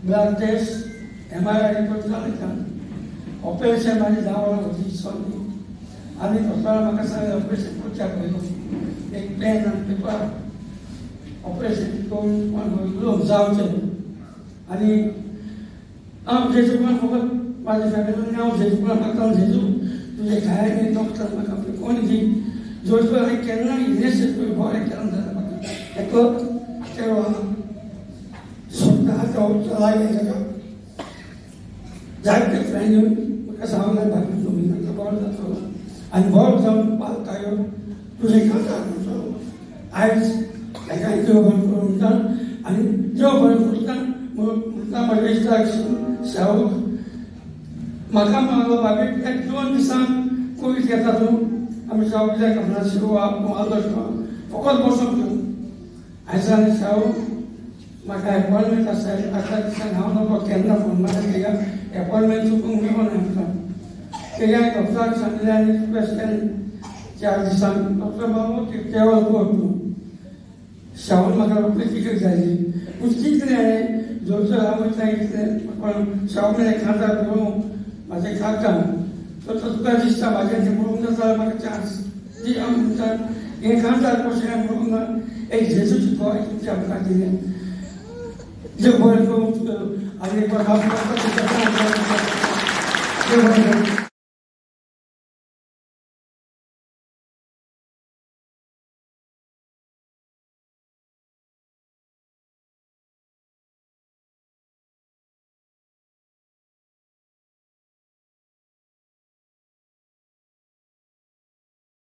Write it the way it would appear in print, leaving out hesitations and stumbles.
Blood test, MRI report operation mari dawa hoji soni. Ani doktor maka saya operation punya kau. Ek pen dan paper operation kau belum jauh je. Ani am jeju kan fokus pada family ni am jeju kan makam jeju. Tu je kaya ni doktor makam kau ni je. Jodoh hari kerana ini sesuatu boleh kerana dah makam. Ekor kerana sudah tahu selain itu, jadi kerana kesalahan bagi dominan terbaru itu, anbol jam palkayo, tu sekarang tu, ais, kerana itu berkurang, ani jauh berkurang, mereka beristirahat, sahur, maka malu bagi tuan bisa kau kata tu, kami sahur kita kerana siapa mualaf tu, fokus bosan tu, asal sahur. Maka appointment asal sana orang ko kerana phone mana kaya appointment tu pun memang nampak. Kaya doktor sana ni question charge san doktor bawa kita awal tu. Sahur maka kita fikir jadi. Mesti kena जोर से हम चाहिए अपन शाम में खाता तो मजे खाता तो उसका जिसका बाजार से मुरुंगा साल में चांस जी हम ये खाता को से हम मुरुंगा एक जेसु को एक जब का दिन जब बोल को आगे पर हम